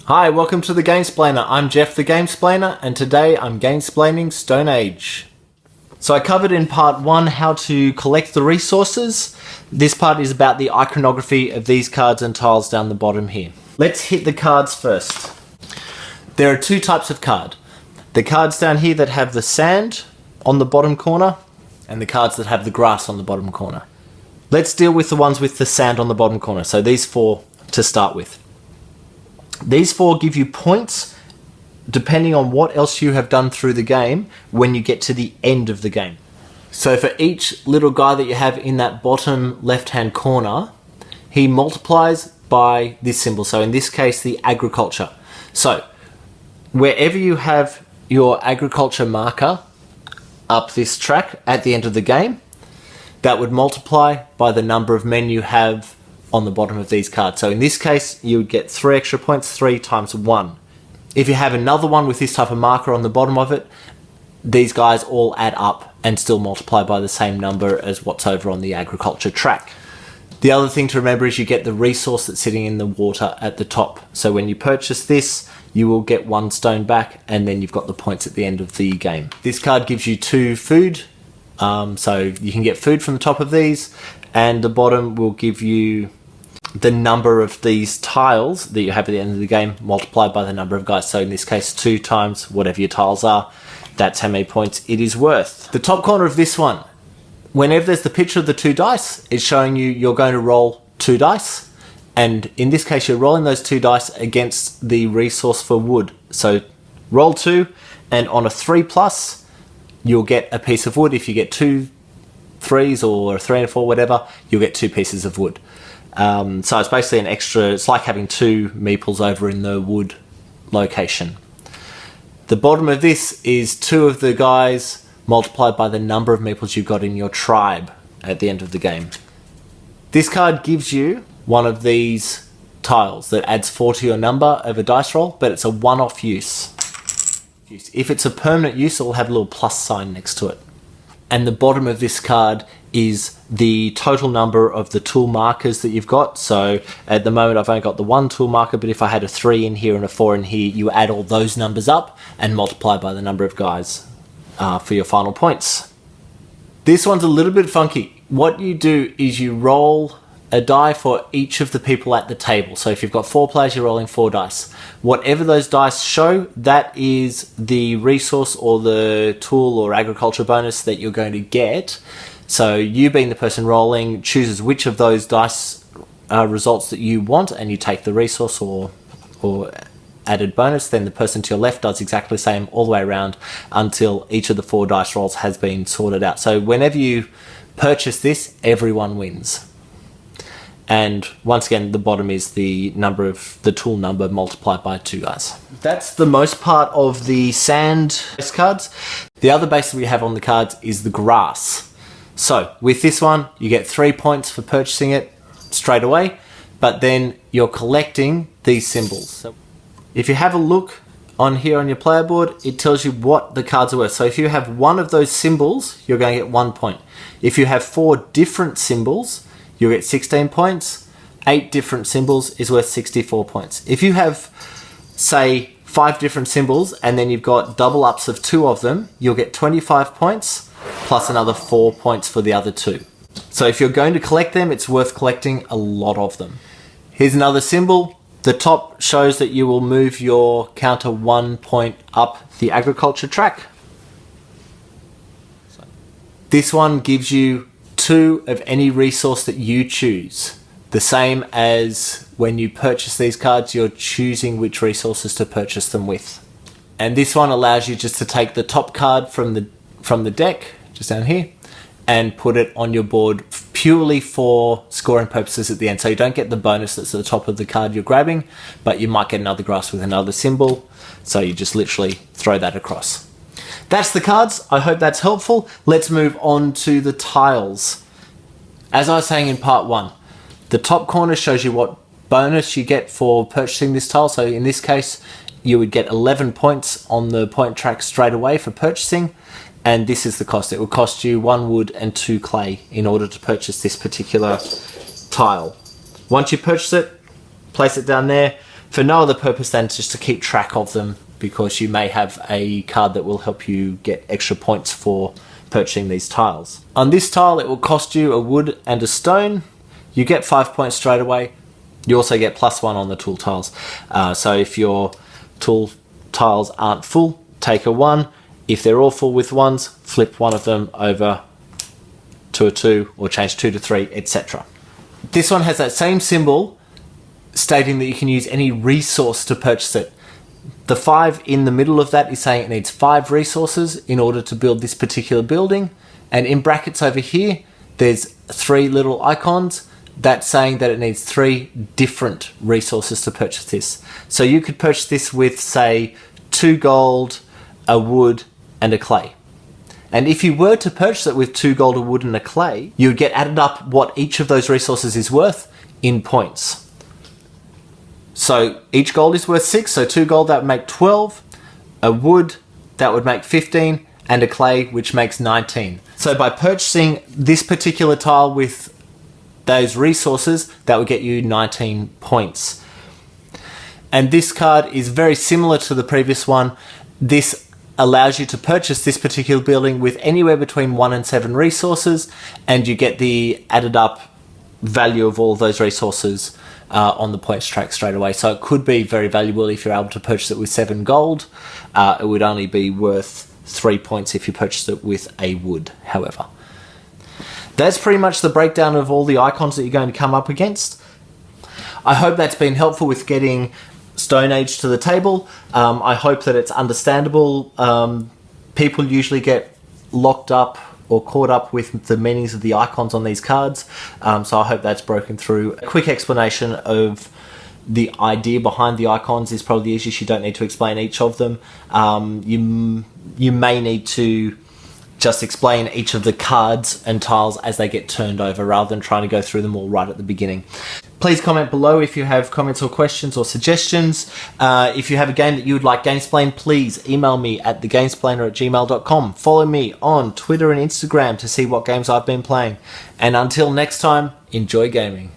Hi, welcome to the Gamesplainer. I'm Jeff the Gamesplainer, and today I'm Gamesplaining Stone Age. So I covered in part 1 how to collect the resources. This part is about the iconography of these cards and tiles down the bottom here. Let's hit the cards first. There are two types of card. The cards down here that have the sand on the bottom corner, and the cards that have the grass on the bottom corner. Let's deal with the ones with the sand on the bottom corner. So these 4 to start with. These 4 give you points depending on what else you have done through the game when you get to the end of the game. So for each little guy that you have in that bottom left-hand corner, he multiplies by this symbol. So in this case, the agriculture. So wherever you have your agriculture marker up this track at the end of the game, that would multiply by the number of men you have on the bottom of these cards. So in this case, you would get 3 extra points, 3 times 1. If you have another one with this type of marker on the bottom of it, these guys all add up and still multiply by the same number as what's over on the agriculture track. The other thing to remember is you get the resource that's sitting in the water at the top. So when you purchase this, you will get 1 stone back, and then you've got the points at the end of the game. This card gives you 2 food, so you can get food from the top of these, and the bottom will give you the number of these tiles that you have at the end of the game multiplied by the number of guys. So in this case, 2 times whatever your tiles are, that's how many points it is worth. The top corner of this one, whenever there's the picture of the 2 dice, it's showing you you're going to roll 2 dice. And in this case, you're rolling those 2 dice against the resource for wood. So roll 2, and on a 3+, you'll get a piece of wood. If you get 2 3s or a 3 and a 4, whatever, you'll get 2 pieces of wood. So it's basically an extra, it's like having 2 meeples over in the wood location. The bottom of this is 2 of the guys multiplied by the number of meeples you've got in your tribe at the end of the game. This card gives you one of these tiles that adds 4 to your number of a dice roll, but it's a one-off use. If it's a permanent use, it'll have a little plus sign next to it. And the bottom of this card is the total number of the tool markers that you've got. So at the moment I've only got the 1 tool marker, but if I had a 3 in here and a 4 in here, you add all those numbers up and multiply by the number of guys for your final points. This one's a little bit funky. What you do is you roll a die for each of the people at the table. So if you've got 4 players, you're rolling 4 dice. Whatever those dice show, that is the resource or the tool or agriculture bonus that you're going to get. So you, being the person rolling, chooses which of those dice results that you want, and you take the resource or added bonus. Then the person to your left does exactly the same all the way around until each of the 4 dice rolls has been sorted out. So whenever you purchase this, everyone wins. And once again, the bottom is the number of the tool number multiplied by 2 guys. That's the most part of the sand base cards. The other base that we have on the cards is the grass. So with this one, you get 3 points for purchasing it straight away, but then you're collecting these symbols. So if you have a look on here on your player board, it tells you what the cards are worth. So if you have one of those symbols, you're going to get 1 point. If you have 4 different symbols, you'll get 16 points. 8 different symbols is worth 64 points. If you have, say, 5 different symbols and then you've got double ups of 2 of them, you'll get 25 points plus another 4 points for the other 2. So if you're going to collect them, it's worth collecting a lot of them. Here's another symbol. The top shows that you will move your counter 1 point up the agriculture track. This one gives you 2 of any resource that you choose. The same as when you purchase these cards, you're choosing which resources to purchase them with. And this one allows you just to take the top card from the deck, just down here, and put it on your board purely for scoring purposes at the end. So you don't get the bonus that's at the top of the card you're grabbing, but you might get another grass with another symbol. So you just literally throw that across. That's the cards. I hope that's helpful. Let's move on to the tiles. As I was saying in part 1, the top corner shows you what bonus you get for purchasing this tile. So in this case, you would get 11 points on the point track straight away for purchasing. And this is the cost. It will cost you 1 wood and 2 clay in order to purchase this particular tile. Once you purchase it, place it down there. for no other purpose than just to keep track of them, because you may have a card that will help you get extra points for purchasing these tiles. On this tile, it will cost you a wood and a stone. You get 5 points straight away. You also get +1 on the tool tiles. So if your tool tiles aren't full, take a 1. If they're all full with 1s, flip one of them over to a 2 or change 2 to 3, etc. This one has that same symbol stating that you can use any resource to purchase it. The 5 in the middle of that is saying it needs 5 resources in order to build this particular building. And in brackets over here, there's 3 little icons that's saying that it needs 3 different resources to purchase this. So you could purchase this with, say, 2 gold, a wood, and a clay. And if you were to purchase it with 2 gold, a wood, and a clay, you would get added up what each of those resources is worth in points. So each gold is worth 6, so 2 gold, that would make 12, a wood, that would make 15, and a clay, which makes 19. So by purchasing this particular tile with those resources, that would get you 19 points. And this card is very similar to the previous one. This allows you to purchase this particular building with anywhere between 1 and 7 resources, and you get the added up value of all those resources on the points track straight away. So it could be very valuable if you're able to purchase it with 7 gold. It would only be worth 3 points if you purchased it with a wood, however. That's pretty much the breakdown of all the icons that you're going to come up against. I hope that's been helpful with getting Stone Age to the table. I hope that it's understandable. People usually get locked up or caught up with the meanings of the icons on these cards, so I hope that's broken through. A quick explanation of the idea behind the icons is probably the easiest. You don't need to explain each of them. You may need to just explain each of the cards and tiles as they get turned over, rather than trying to go through them all right at the beginning. Please comment below if you have comments or questions or suggestions. If you have a game that you would like Gamesplained, please email me at thegamesplainer@gmail.com. Follow me on Twitter and Instagram to see what games I've been playing. And until next time, enjoy gaming.